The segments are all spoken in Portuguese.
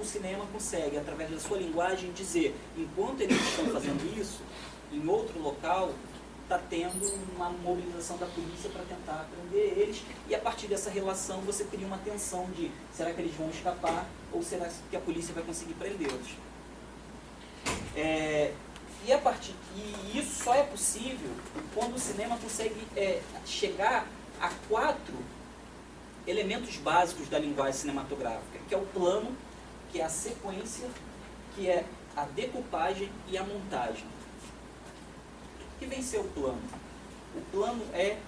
o cinema consegue, através da sua linguagem, dizer, enquanto eles estão fazendo isso, em outro local, está tendo uma mobilização da polícia para tentar prender eles, e a partir dessa relação você cria uma tensão de, será que eles vão escapar, ou será que a polícia vai conseguir prendê-los? E isso só é possível quando o cinema consegue chegar a 4 elementos básicos da linguagem cinematográfica, que é o plano, que é a sequência, que é a decupagem e a montagem. O que vem ser o plano? O plano é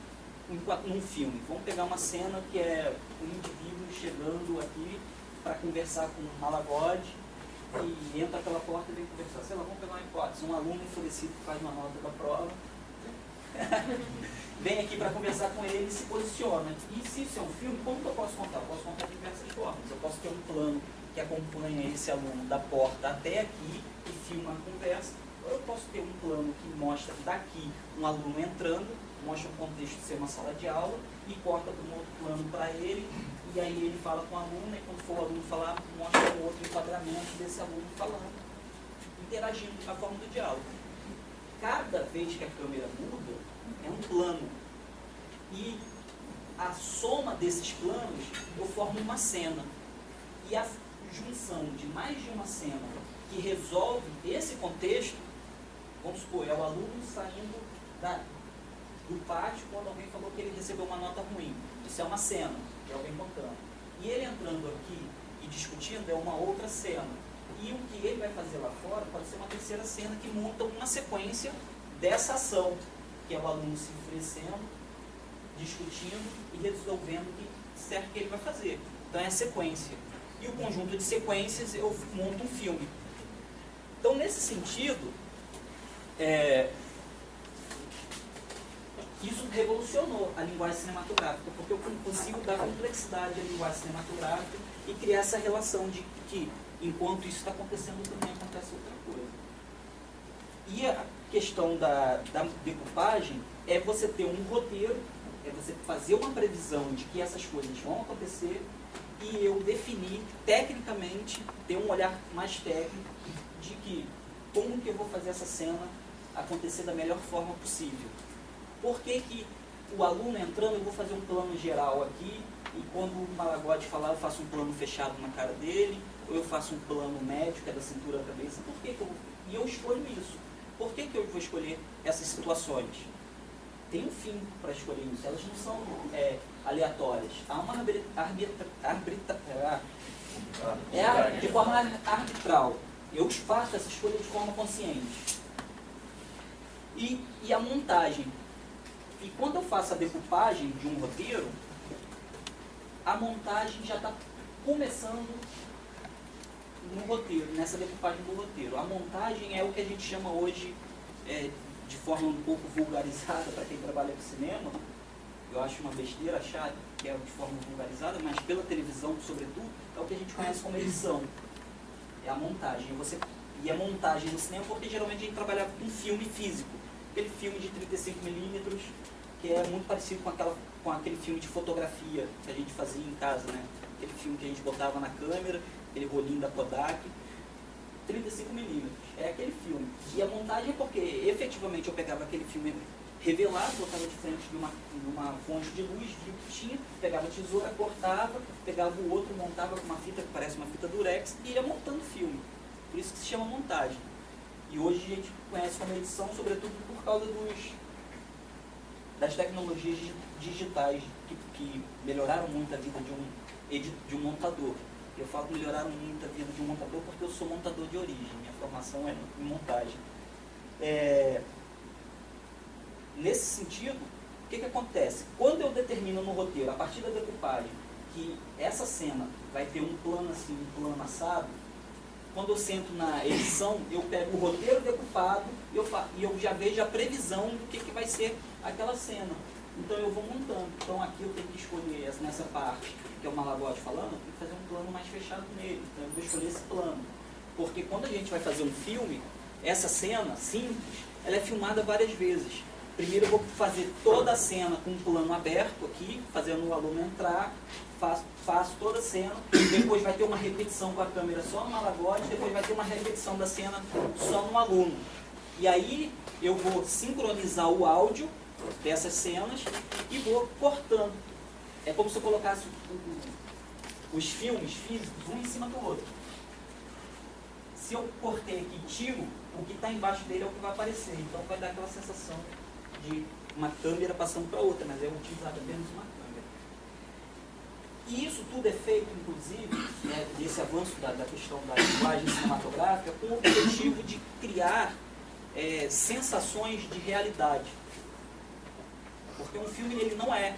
num filme. Vamos pegar uma cena que é um indivíduo chegando aqui para conversar com um malagode e entra pela porta e vem conversar. Sei lá, vamos pegar uma hipótese. Um aluno enfurecido que faz uma nota da prova vem aqui para conversar com ele e se posiciona. E se isso é um filme, como que eu posso contar? Eu posso contar de diversas formas. Eu posso ter um plano que acompanha esse aluno da porta até aqui e filma a conversa. Ou eu posso ter um plano que mostra daqui um aluno entrando, mostra o contexto de ser uma sala de aula e corta para um outro plano para ele, e aí ele fala com o aluno, e quando for o aluno falar, mostra um outro enquadramento desse aluno falando, interagindo na forma do diálogo. Cada vez que a câmera muda, é um plano. E a soma desses planos, eu formo uma cena. E a junção de mais de uma cena que resolve esse contexto, vamos supor, é o aluno saindo do pátio quando alguém falou que ele recebeu uma nota ruim. Isso é uma cena, é alguém contando. E ele entrando aqui e discutindo é uma outra cena. E o que ele vai fazer lá fora pode ser uma terceira cena que monta uma sequência dessa ação, que é o aluno se oferecendo, discutindo e resolvendo o que certo que ele vai fazer. Então é a sequência. E o conjunto de sequências eu monto um filme. Então, nesse sentido, isso revolucionou a linguagem cinematográfica, porque eu consigo dar complexidade à linguagem cinematográfica e criar essa relação de que, enquanto isso está acontecendo, também acontece outra coisa. E a questão da decupagem é você ter um roteiro, é você fazer uma previsão de que essas coisas vão acontecer e eu definir tecnicamente, ter um olhar mais técnico de que como que eu vou fazer essa cena acontecer da melhor forma possível. Por que que o aluno entrando, eu vou fazer um plano geral aqui, e quando o malagode falar, eu faço um plano fechado na cara dele, ou eu faço um plano médio, que é da cintura à cabeça. Por que que e eu escolho isso? Por que que eu vou escolher essas situações? Tem um fim para escolher isso, elas não são aleatórias. Há uma de forma arbitral. Eu faço essa escolha de forma consciente. E a montagem. E quando eu faço a decupagem de um roteiro, a montagem já está começando no roteiro, nessa decupagem do roteiro. A montagem é o que a gente chama hoje, de forma um pouco vulgarizada para quem trabalha com cinema, eu acho uma besteira achar que é de forma vulgarizada, mas pela televisão, sobretudo, é o que a gente conhece como edição. É a montagem. E a montagem no cinema, porque geralmente a gente trabalhava com filme físico. Aquele filme de 35mm, que é muito parecido com aquele filme de fotografia que a gente fazia em casa, né? Aquele filme que a gente botava na câmera, aquele rolinho da Kodak, 35mm, é aquele filme. E a montagem é porque, efetivamente, eu pegava aquele filme revelado, botava de frente de uma fonte de luz, via o que tinha, pegava a tesoura, cortava, pegava o outro, montava com uma fita que parece uma fita durex e ia montando o filme. Por isso que se chama montagem. E hoje a gente conhece como edição, sobretudo por causa das tecnologias digitais que melhoraram muito a vida de um montador. Eu falo que melhoraram muito a vida de um montador porque eu sou montador de origem, minha formação é em montagem. Nesse sentido, o que acontece? Quando eu determino no roteiro, a partir da decupagem, que essa cena vai ter um plano assim, um plano assado, quando eu sento na edição, eu pego o roteiro decupado e eu já vejo a previsão do que vai ser aquela cena. Então eu vou montando. Então aqui eu tenho que escolher nessa parte, que é o malagode falando, eu tenho que fazer um plano mais fechado nele. Então eu vou escolher esse plano. Porque quando a gente vai fazer um filme, essa cena simples, ela é filmada várias vezes. primeiro eu vou fazer toda a cena com um plano aberto aqui, fazendo o aluno entrar, faço toda a cena, depois vai ter uma repetição com a câmera só no Malagode, depois vai ter uma repetição da cena só no aluno. E aí eu vou sincronizar o áudio dessas cenas e vou cortando. É como se eu colocasse os filmes físicos um em cima do outro. Se eu cortei aqui e tiro, o que está embaixo dele é o que vai aparecer. Então vai dar aquela sensação de uma câmera passando para outra, mas é utilizado apenas uma câmera. E isso tudo é feito, inclusive, né, desse avanço da questão da linguagem cinematográfica, com o objetivo de criar sensações de realidade. Porque um filme ele não é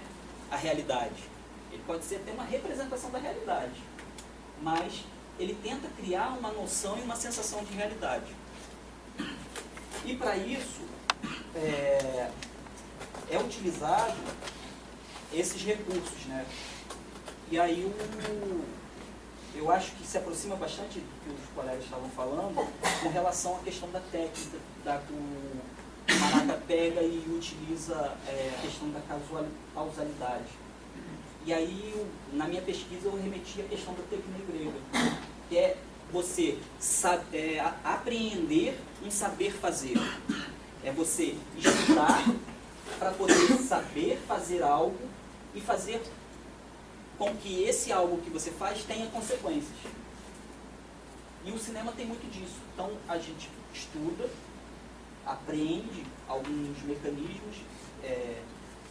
a realidade. Ele pode ser até uma representação da realidade. Mas ele tenta criar uma noção e uma sensação de realidade. E para isso é utilizado esses recursos, né? E aí eu acho que se aproxima bastante do que os colegas estavam falando com relação à questão da técnica, o Maraca pega e utiliza a questão da causalidade. E aí, na minha pesquisa, eu remeti à questão da técnica grega, que é você apreender um saber fazer. É você estudar para poder saber fazer algo e fazer com que esse algo que você faz tenha consequências. E o cinema tem muito disso. Então, a gente estuda, aprende alguns mecanismos,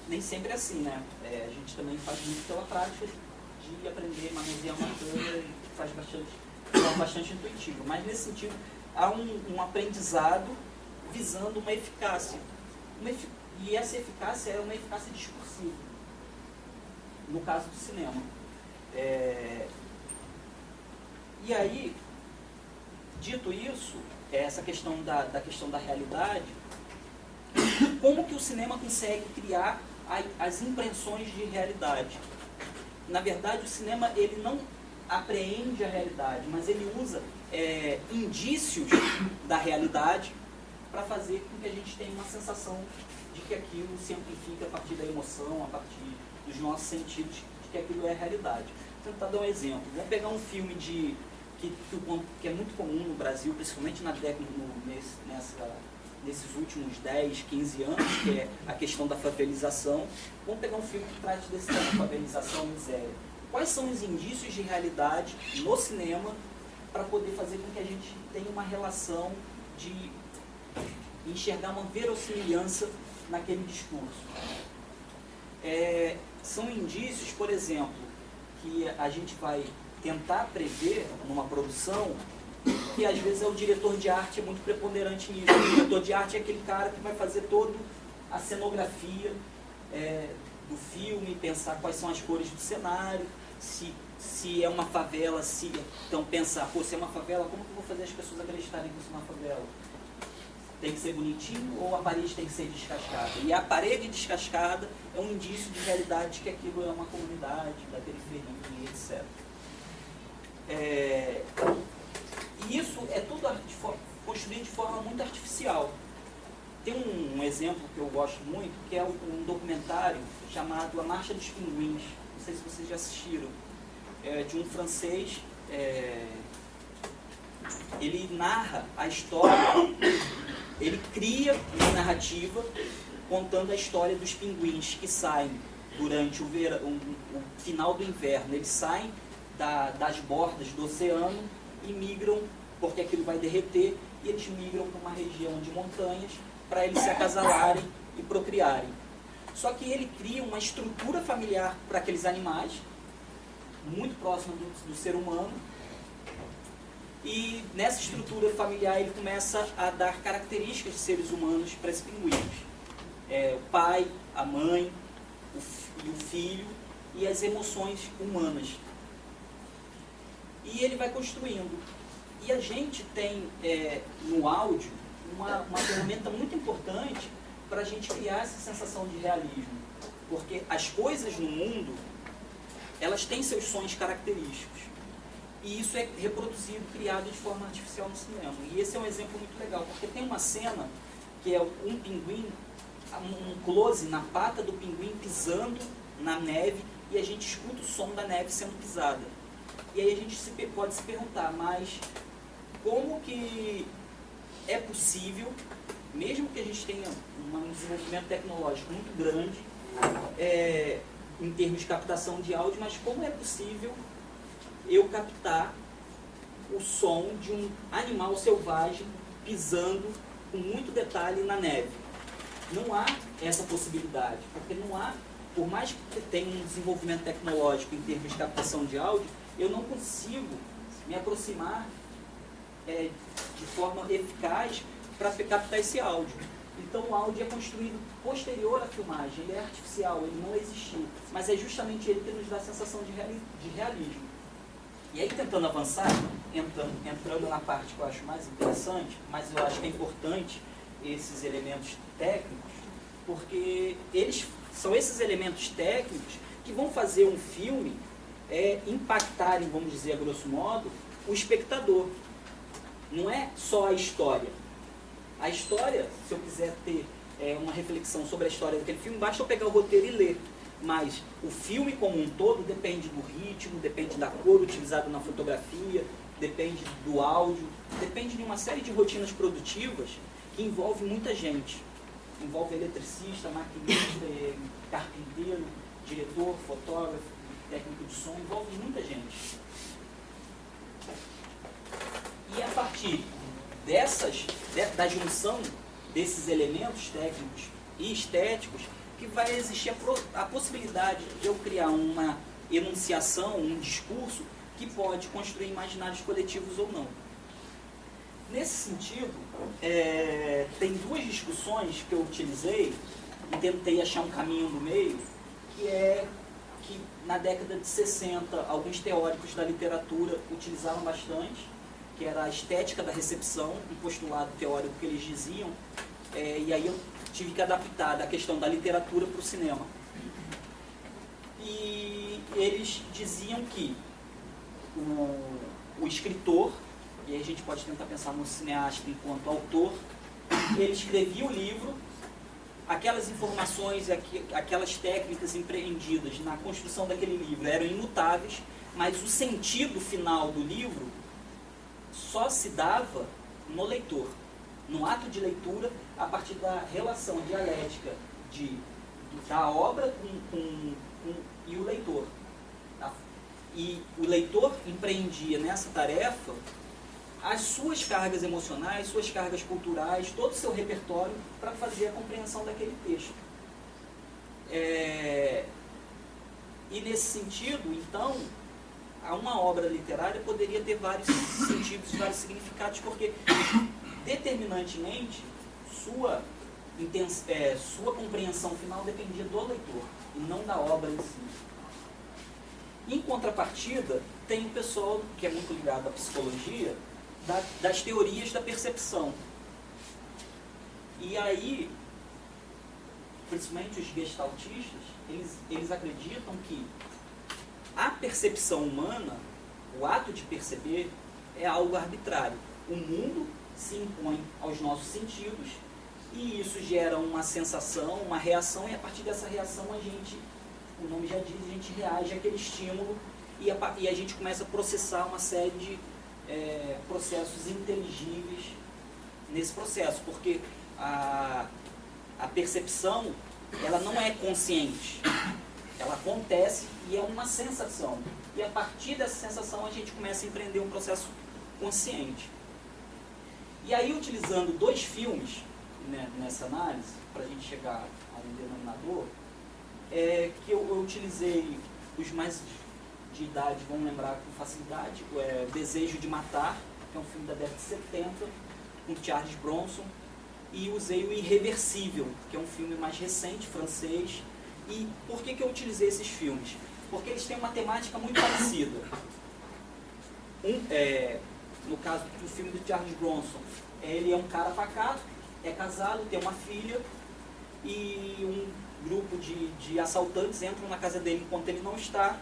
nem sempre é assim, né? A gente também faz muito pela prática de aprender a manusear uma câmera e faz bastante intuitivo. Mas, nesse sentido, há um aprendizado visando uma eficácia. E essa eficácia é uma eficácia discursiva, no caso do cinema. E aí, dito isso, essa questão da realidade, como que o cinema consegue criar as impressões de realidade? Na verdade, o cinema ele não apreende a realidade, mas ele usa indícios da realidade para fazer com que a gente tenha uma sensação de que aquilo se amplifica a partir da emoção, a partir dos nossos sentidos, de que aquilo é a realidade. Vou tentar dar um exemplo. Vou pegar um filme que é muito comum no Brasil, principalmente na década, nesses últimos 10, 15 anos, que é a questão da favelização. Vamos pegar um filme que trate desse tema, favelização, miséria. Quais são os indícios de realidade no cinema para poder fazer com que a gente tenha uma relação de enxergar uma verossimilhança naquele discurso? São indícios, por exemplo, que a gente vai tentar prever numa produção, que às vezes o diretor de arte é muito preponderante nisso. O diretor de arte é aquele cara que vai fazer toda a cenografia do filme, pensar quais são as cores do cenário, se é uma favela, então pensar, se é uma favela, como que eu vou fazer as pessoas acreditarem que isso é uma favela? Tem que ser bonitinho ou a parede tem que ser descascada? E a parede descascada é um indício de realidade de que aquilo é uma comunidade, da periferia, etc. E isso é tudo construído de forma muito artificial. Tem um exemplo que eu gosto muito, que é um documentário chamado A Marcha dos Pinguins. Não sei se vocês já assistiram. De um francês. Ele narra a história, ele cria uma narrativa contando a história dos pinguins que saem durante o final do inverno. Eles saem das bordas do oceano e migram, porque aquilo vai derreter, e eles migram para uma região de montanhas para eles se acasalarem e procriarem. Só que ele cria uma estrutura familiar para aqueles animais, muito próxima do ser humano, e nessa estrutura familiar ele começa a dar características de seres humanos para esses pinguins. O pai, a mãe, o filho e as emoções humanas. E ele vai construindo. E a gente tem no áudio uma ferramenta muito importante para a gente criar essa sensação de realismo. Porque as coisas no mundo, elas têm seus sons característicos. E isso é reproduzido, criado de forma artificial no cinema. E esse é um exemplo muito legal, porque tem uma cena que é um pinguim um close na pata do pinguim pisando na neve e a gente escuta o som da neve sendo pisada. E aí a gente pode se perguntar, mas como que é possível, mesmo que a gente tenha um desenvolvimento tecnológico muito grande, em termos de captação de áudio, mas como é possível eu captar o som de um animal selvagem pisando com muito detalhe na neve? Não há essa possibilidade, porque não há, por mais que tenha um desenvolvimento tecnológico em termos de captação de áudio, eu não consigo me aproximar de forma eficaz para captar esse áudio. Então o áudio é construído posterior à filmagem, ele é artificial, ele não existiu, mas é justamente ele que nos dá a sensação de realismo. E aí, tentando avançar, entrando na parte que eu acho mais interessante, mas eu acho que é importante esses elementos técnicos, porque são esses elementos técnicos que vão fazer um filme impactarem, vamos dizer a grosso modo, o espectador. Não é só a história. A história, se eu quiser ter uma reflexão sobre a história daquele filme, basta eu pegar o roteiro e ler. Mas o filme como um todo depende do ritmo, depende da cor utilizada na fotografia, depende do áudio, depende de uma série de rotinas produtivas que envolve muita gente. Envolve eletricista, maquinista, carpinteiro, diretor, fotógrafo, técnico de som, envolve muita gente. E a partir da junção desses elementos técnicos e estéticos, que vai existir a possibilidade de eu criar uma enunciação, um discurso que pode construir imaginários coletivos ou não. Nesse sentido, tem duas discussões que eu utilizei e tentei achar um caminho no meio, que na década de 60 alguns teóricos da literatura utilizaram bastante, que era a estética da recepção, um postulado teórico que eles diziam, e aí eu tive que adaptar da questão da literatura para o cinema. E eles diziam que o escritor, e aí a gente pode tentar pensar no cineasta enquanto autor, ele escrevia o livro, aquelas informações, aquelas técnicas empreendidas na construção daquele livro eram imutáveis, mas o sentido final do livro só se dava no leitor, no ato de leitura, a partir da relação dialética da obra e o leitor. E o leitor empreendia nessa tarefa as suas cargas emocionais, suas cargas culturais, todo o seu repertório para fazer a compreensão daquele texto. E nesse sentido, então, uma obra literária poderia ter vários sentidos, vários significados, porque determinantemente sua compreensão final dependia do leitor e não da obra em si. Em contrapartida, tem o pessoal que é muito ligado à psicologia, das teorias da percepção. E aí, principalmente os gestaltistas, eles acreditam que a percepção humana, o ato de perceber, é algo arbitrário. O mundo se impõe aos nossos sentidos e isso gera uma sensação, uma reação, e a partir dessa reação o nome já diz, a gente reage àquele estímulo e a gente começa a processar uma série de processos inteligíveis nesse processo, porque a percepção, ela não é consciente, ela acontece e é uma sensação, e a partir dessa sensação a gente começa a empreender um processo consciente. E aí, utilizando dois filmes, né, nessa análise, para a gente chegar a um denominador, que eu utilizei, os mais de idade vão lembrar com facilidade, Desejo de Matar, que é um filme da década de 70, com Charles Bronson, e usei o Irreversível, que é um filme mais recente, francês. E por que eu utilizei esses filmes? Porque eles têm uma temática muito parecida. No caso do filme do Charles Bronson, ele é um cara pacato, é casado, tem uma filha, e um grupo de assaltantes entram na casa dele enquanto ele não está,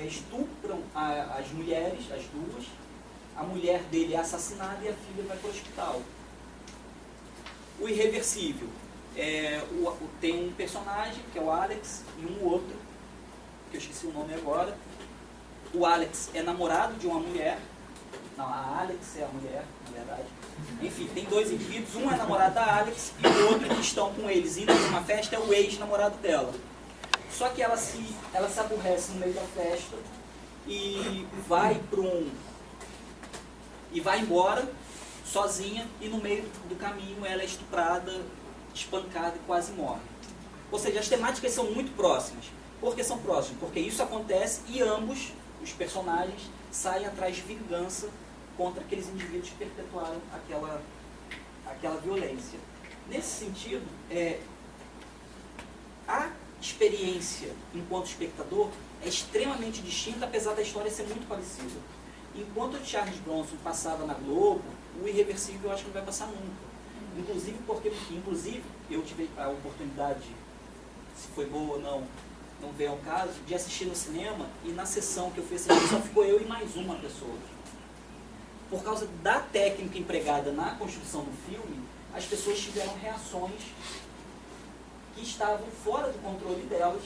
estupram as mulheres, as duas, a mulher dele é assassinada e a filha vai para o hospital. O Irreversível, tem um personagem, que é o Alex, e um outro, que eu esqueci o nome agora. O Alex é namorado de uma mulher. Não, a Alex é a mulher, na verdade. Enfim, tem dois indivíduos, um é namorado da Alex e o outro que estão com eles indo para uma festa é o ex-namorado dela. Só que ela se aborrece no meio da festa e vai embora sozinha, e no meio do caminho ela é estuprada, espancada e quase morre. Ou seja, as temáticas são muito próximas. Por que são próximas? Porque isso acontece e ambos, os personagens, saem atrás de vingança contra aqueles indivíduos que perpetuaram aquela violência. Nesse sentido, a experiência enquanto espectador é extremamente distinta, apesar da história ser muito parecida. Enquanto o Charles Bronson passava na Globo, o Irreversível eu acho que não vai passar nunca. Inclusive porque eu tive a oportunidade, se foi boa ou não veio ao caso, de assistir no cinema, e na sessão que eu fui assistir só ficou eu e mais uma pessoa. Por causa da técnica empregada na construção do filme, as pessoas tiveram reações que estavam fora do controle delas,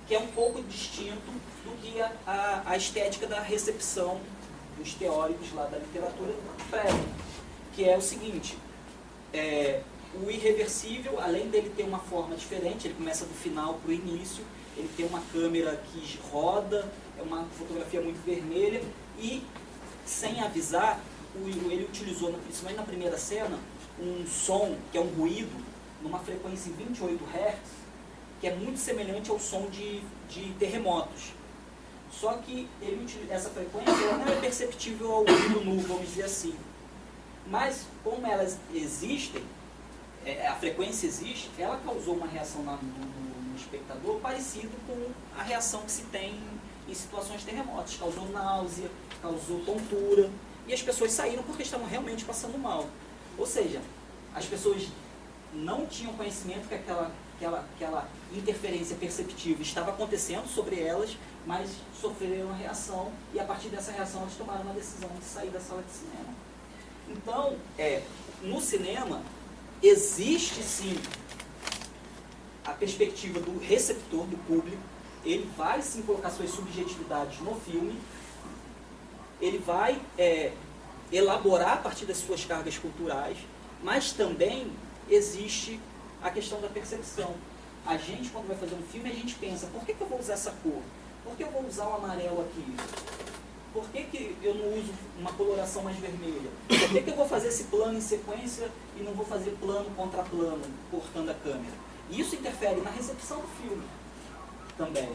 que é um pouco distinto do que a estética da recepção dos teóricos lá da literatura prévia, que é o seguinte: o Irreversível, além dele ter uma forma diferente, ele começa do final para o início, ele tem uma câmera que roda, é uma fotografia muito vermelha, e, sem avisar, ele utilizou, principalmente na primeira cena, um som, que é um ruído, numa frequência em 28 Hz, que é muito semelhante ao som de terremotos. Só que essa frequência ela não é perceptível ao ouvido nu, vamos dizer assim. Mas, como elas existem, a frequência existe, ela causou uma reação no espectador parecido com a reação que se tem em situações de terremotos. Causou náusea, causou tontura, e as pessoas saíram porque estavam realmente passando mal. Ou seja, as pessoas não tinham conhecimento que aquela interferência perceptiva estava acontecendo sobre elas, mas sofreram uma reação, e a partir dessa reação elas tomaram uma decisão de sair da sala de cinema. Então, no cinema, existe sim a perspectiva do receptor, do público. Ele vai sim colocar suas subjetividades no filme, ele vai elaborar a partir das suas cargas culturais, mas também existe a questão da percepção. A gente, quando vai fazer um filme, a gente pensa: por que eu vou usar essa cor? Por que eu vou usar o amarelo aqui? Por que eu não uso uma coloração mais vermelha? Por que eu vou fazer esse plano em sequência e não vou fazer plano contra plano, cortando a câmera? E isso interfere na recepção do filme também.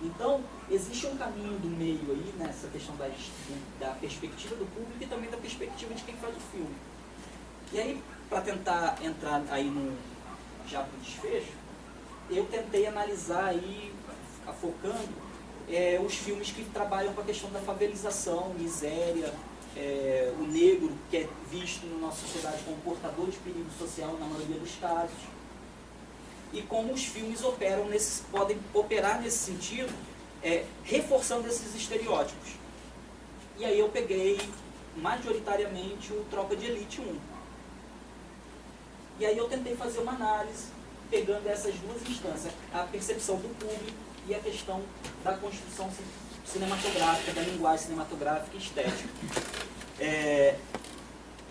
Então, existe um caminho do meio aí, nessa questão da perspectiva do público e também da perspectiva de quem faz o filme. E aí, para tentar entrar aí já para o desfecho, eu tentei analisar aí, focando, os filmes que trabalham com a questão da favelização, miséria, o negro, que é visto na nossa sociedade como portador de perigo social na maioria dos casos, e como os filmes podem operar nesse sentido, reforçando esses estereótipos. E aí eu peguei majoritariamente o Tropa de Elite 1. E aí eu tentei fazer uma análise, pegando essas duas instâncias, a percepção do público e a questão da construção cinematográfica, da linguagem cinematográfica e estética.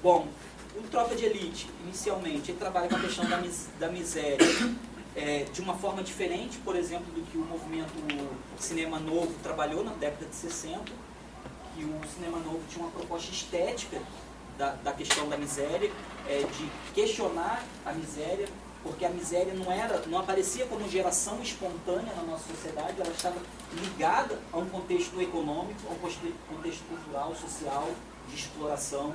Bom, o Tropa de Elite, inicialmente, ele trabalha com a questão da miséria de uma forma diferente, por exemplo, do que o movimento Cinema Novo trabalhou na década de 60, que o Cinema Novo tinha uma proposta estética da questão da miséria, de questionar a miséria, porque a miséria não aparecia como geração espontânea na nossa sociedade, ela estava ligada a um contexto econômico, a um contexto cultural, social, de exploração.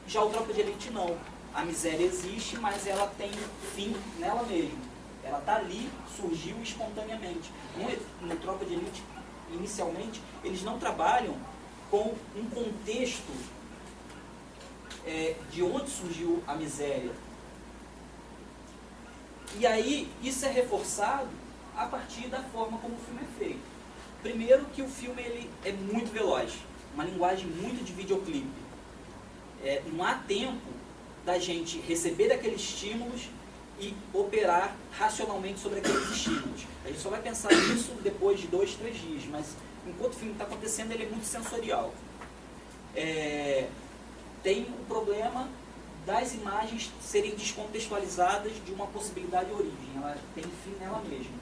Já o Tropa de Elite não. A miséria existe, mas ela tem fim nela mesma. Ela está ali, surgiu espontaneamente. No Tropa de Elite, inicialmente, eles não trabalham com um contexto de onde surgiu a miséria. E aí, isso é reforçado a partir da forma como o filme é feito. Primeiro que o filme ele é muito veloz, uma linguagem muito de videoclipe. Não há tempo da gente receber aqueles estímulos e operar racionalmente sobre aqueles estímulos. A gente só vai pensar nisso depois de 2, 3 dias, mas enquanto o filme está acontecendo, ele é muito sensorial. Tem o problema das imagens serem descontextualizadas de uma possibilidade de origem. Ela tem fim nela mesma.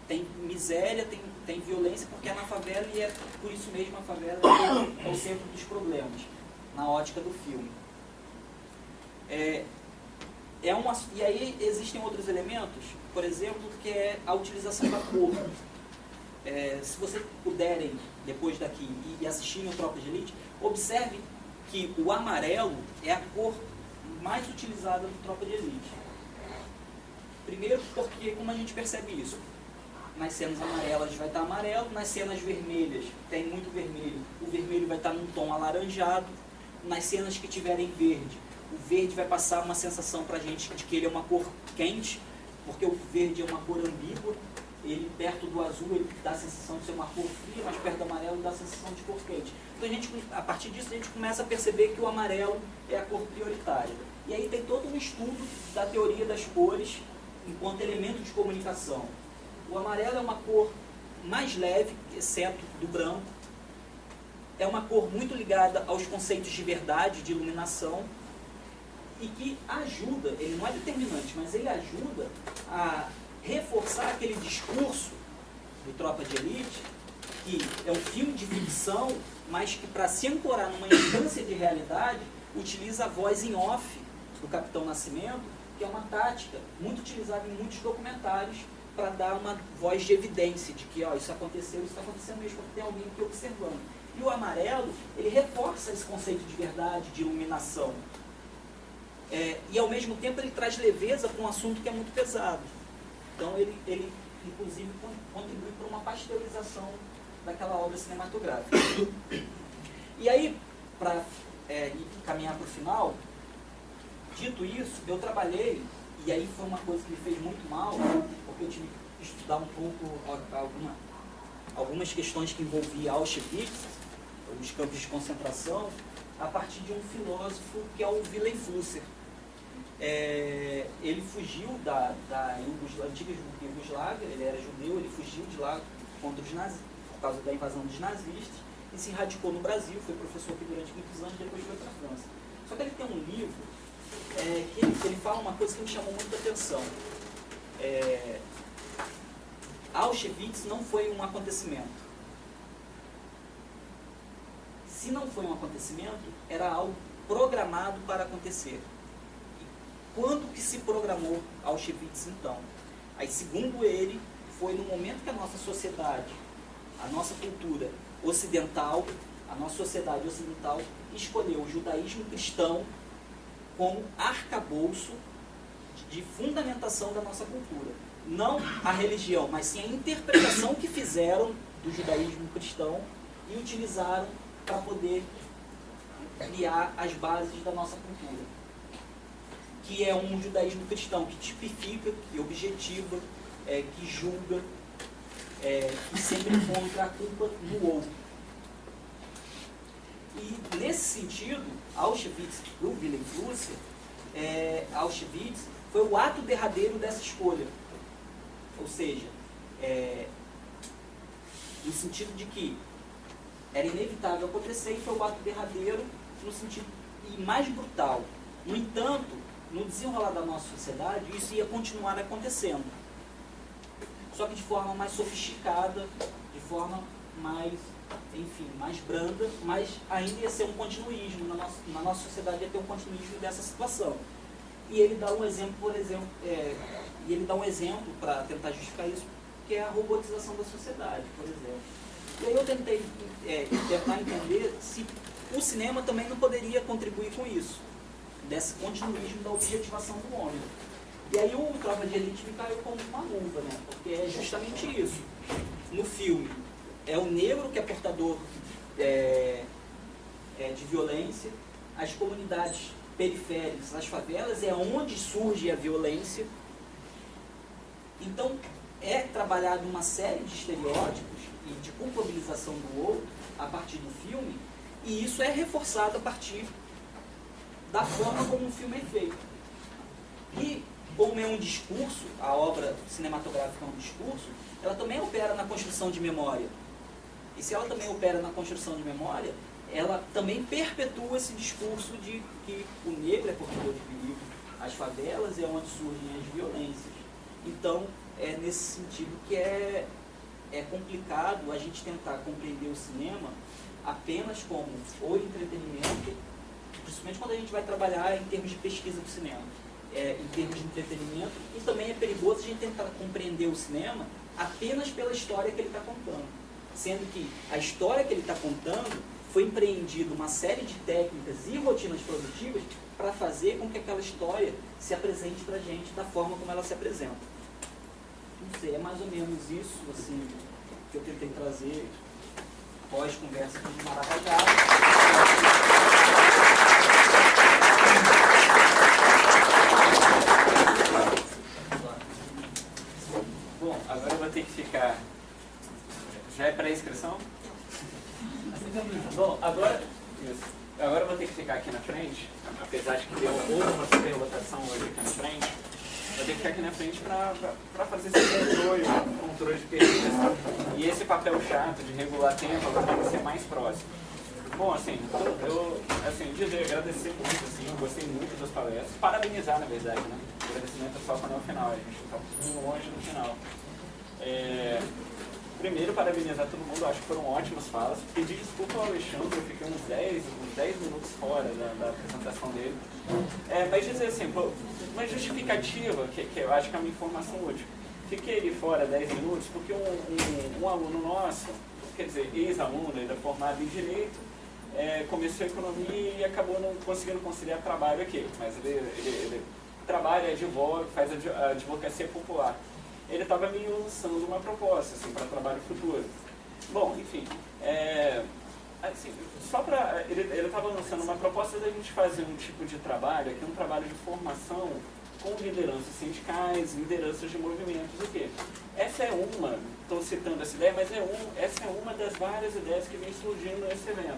Tem miséria, tem violência, porque é na favela e é por isso mesmo a favela é o centro dos problemas, na ótica do filme. E aí existem outros elementos, por exemplo, que é a utilização da cor. Se vocês puderem, depois daqui, e assistirem o Tropa de Elite, observe que o amarelo é a cor mais utilizada do Tropa de Elite. Primeiro porque, como a gente percebe isso? Nas cenas amarelas vai estar amarelo, nas cenas vermelhas tem muito vermelho, o vermelho vai estar num tom alaranjado, nas cenas que tiverem verde, o verde vai passar uma sensação pra gente de que ele é uma cor quente, porque o verde é uma cor ambígua, ele perto do azul ele dá a sensação de ser uma cor fria, mas perto do amarelo dá a sensação de cor quente. Então a partir disso a gente começa a perceber que o amarelo é a cor prioritária. E aí tem todo um estudo da teoria das cores enquanto elemento de comunicação. O amarelo é uma cor mais leve, exceto do branco. É uma cor muito ligada aos conceitos de verdade, de iluminação, e que ajuda, ele não é determinante, mas ele ajuda a reforçar aquele discurso do Tropa de Elite, que é um filme de ficção, mas que para se ancorar numa instância de realidade, utiliza a voz em off do Capitão Nascimento, que é uma tática muito utilizada em muitos documentários para dar uma voz de evidência de que isso aconteceu, isso está acontecendo mesmo, porque tem alguém aqui observando. E o amarelo, ele reforça esse conceito de verdade, de iluminação. E ao mesmo tempo ele traz leveza para um assunto que é muito pesado. Então ele inclusive contribui para uma pasteurização daquela obra cinematográfica. E aí, para caminhar para o final, dito isso, eu trabalhei, e aí foi uma coisa que me fez muito mal, porque eu tive que estudar um pouco algumas questões que envolviam Auschwitz, os campos de concentração, a partir de um filósofo que é o Wilhelm Flusser. Ele fugiu da antiga Iugoslávia, ele era judeu, ele fugiu de lá contra os nazis, por causa da invasão dos nazistas, e se radicou no Brasil, foi professor aqui durante muitos anos, depois foi para a França. Só que ele tem um livro que ele fala uma coisa que me chamou muita atenção. Auschwitz não foi um acontecimento. Se não foi um acontecimento, era algo programado para acontecer. Quando que se programou Auschwitz, então? Aí, segundo ele, foi no momento que a nossa sociedade, a nossa cultura ocidental, a nossa sociedade ocidental escolheu o judaísmo cristão como arcabouço de fundamentação da nossa cultura. Não a religião, mas sim a interpretação que fizeram do judaísmo cristão e utilizaram para poder criar as bases da nossa cultura, que é um judaísmo cristão que tipifica, que objetiva, que julga, que sempre encontra a culpa no outro. E nesse sentido, Auschwitz, para o Wilhelm Flusser, Auschwitz foi o ato derradeiro dessa escolha. Ou seja, no sentido de que era inevitável acontecer e foi o ato derradeiro no sentido mais brutal. No entanto, no desenrolar da nossa sociedade, isso ia continuar acontecendo. Só que de forma mais sofisticada, de forma mais, enfim, mais branda, mas ainda ia ser um continuismo. Na nossa sociedade ia ter um continuismo dessa situação. E ele dá um exemplo, para tentar justificar isso, que é a robotização da sociedade, por exemplo. E aí eu tentei tentar entender se o cinema também não poderia contribuir com isso, desse continuismo da objetivação do homem. E aí o Tropa de Elite me caiu como uma luva, né? Porque é justamente isso. No filme, é o negro que é portador de violência, as comunidades periféricas, as favelas, é onde surge a violência. Então, é trabalhado uma série de estereótipos e de culpabilização do outro a partir do filme, e isso é reforçado a partir da forma como um filme é feito. E, como é um discurso, a obra cinematográfica é um discurso, ela também opera na construção de memória. E se ela também opera na construção de memória, ela também perpetua esse discurso de que o negro é portador de perigo, as favelas é onde surgem as violências. Então, é nesse sentido que é complicado a gente tentar compreender o cinema apenas como o entretenimento, principalmente quando a gente vai trabalhar em termos de pesquisa do cinema, em termos de entretenimento, e também é perigoso a gente tentar compreender o cinema apenas pela história que ele está contando, sendo que a história que ele está contando foi empreendida uma série de técnicas e rotinas produtivas para fazer com que aquela história se apresente para a gente da forma como ela se apresenta. Não sei, é mais ou menos isso assim, que eu tentei trazer pós-conversa com o Maracajá. Bom, agora eu vou ter que ficar... Já é pré-inscrição? Bom, agora eu vou ter que ficar aqui na frente, apesar de que houve uma superlotação hoje aqui na frente. Vou ter que ficar aqui na frente para fazer esse controle de pesquisa. E esse papel chato de regular tempo agora tem que ser mais próximo. Bom, assim, agradecer muito, assim, eu gostei muito das palestras. Parabenizar, na verdade, né? O agradecimento é só quando é o final, a gente está muito longe do final. Primeiro, parabenizar todo mundo, acho que foram ótimas falas. Pedir desculpa ao Alexandre, eu fiquei uns 10 minutos fora da apresentação dele. Mas dizer assim, uma justificativa, que eu acho que é uma informação útil. Fiquei ali fora 10 minutos porque um aluno nosso, quer dizer, ex-aluno, ainda formado em Direito, começou a economia e acabou não conseguindo conciliar trabalho aqui. Mas ele trabalha, advoga, faz a advocacia popular. Ele estava me lançando uma proposta assim, para trabalho futuro. Bom, enfim, assim, ele estava lançando uma proposta da gente fazer um tipo de trabalho, aqui um trabalho de formação com lideranças sindicais, lideranças de movimentos, o quê? Essa é uma, estou citando essa ideia, mas essa é uma das várias ideias que vem surgindo nesse evento.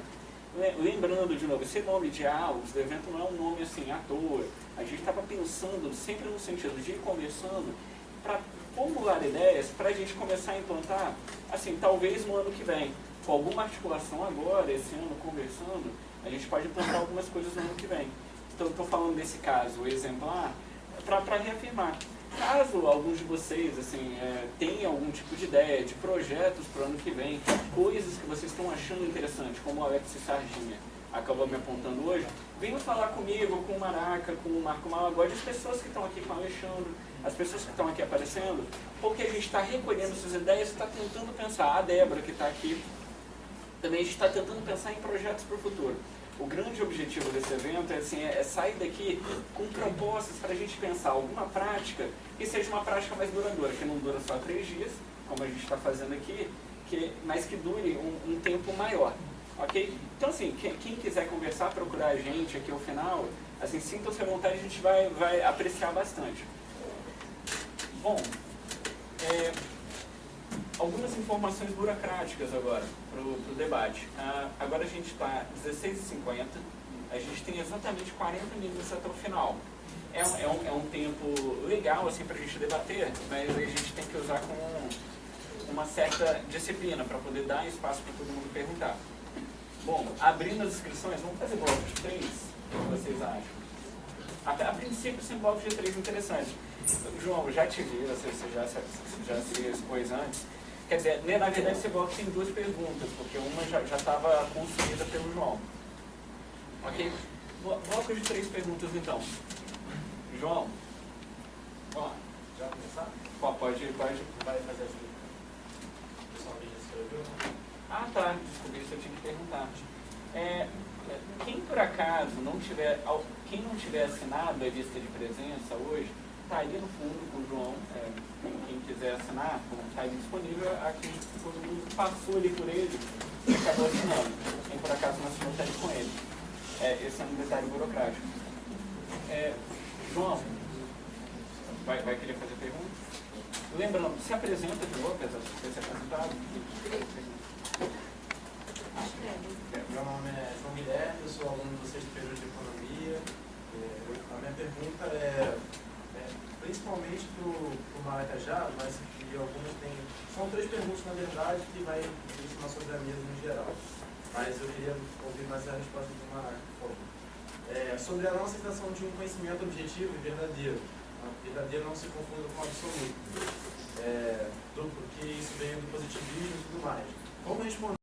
Lembrando, de novo, esse nome Diálogos do evento não é um nome assim à toa. A gente estava pensando sempre no sentido de ir conversando para formular ideias para a gente começar a implantar, assim, talvez no ano que vem, com alguma articulação agora, esse ano, conversando, a gente pode implantar algumas coisas no ano que vem. Então, estou falando desse caso, o exemplar, para reafirmar. Caso alguns de vocês, assim, tenham algum tipo de ideia, de projetos para o ano que vem, coisas que vocês estão achando interessante, como o Alex Sardinha acabou me apontando hoje, venham falar comigo, com o Maraca, com o Marco Malagode, as pessoas que estão aqui com o Alexandre, as pessoas que estão aqui aparecendo, porque a gente está recolhendo essas ideias e está tentando pensar. A Débora, que está aqui, também a gente está tentando pensar em projetos para o futuro. O grande objetivo desse evento é sair daqui com propostas para a gente pensar alguma prática que seja uma prática mais duradoura, que não dura só 3 dias, como a gente está fazendo aqui, mas que dure um tempo maior. Ok? Então, assim, quem quiser conversar, procurar a gente aqui ao final, assim, sintam-se à vontade, a gente vai apreciar bastante. Bom, algumas informações burocráticas agora para o debate. Agora a gente está às 16h50, a gente tem exatamente 40 minutos até o final. É um tempo legal assim, para a gente debater, mas a gente tem que usar com uma certa disciplina para poder dar espaço para todo mundo perguntar. Bom, abrindo as inscrições, vamos fazer blocos de 3? O que vocês acham? A princípio, sem blocos de 3 interessantes. João, já te vi, você já se expôs antes. Quer dizer, na verdade, esse bloco tem 2 perguntas, porque uma já estava consumida pelo João. Ok? Bloco de 3 perguntas, então. João? Ó, já começar? Pode. Vai fazer as perguntas. O pessoal já escreveu, né? Ah, tá. Descobri isso, eu tinha que perguntar. Quem por acaso quem não tiver assinado a lista de presença hoje, está ali no fundo com o João. Quem quiser assinar, está ali disponível. Aqui todo mundo passou ali por ele e acabou assinando. Quem por acaso não assinou, está ali com ele. Esse é um detalhe burocrático. João, vai querer fazer pergunta? Lembrando, se apresenta de novo, apesar de ter se apresentado. Meu nome é João Guilherme, eu sou aluno do 6º período de Economia. verdade que vai ensinar sobre a mesa no geral. Mas eu queria ouvir mais a resposta do Maraca, por favor. Sobre a não aceitação de um conhecimento objetivo e verdadeiro. Verdadeiro não se confunda com absoluto. Porque isso veio do positivismo e tudo mais. Como responder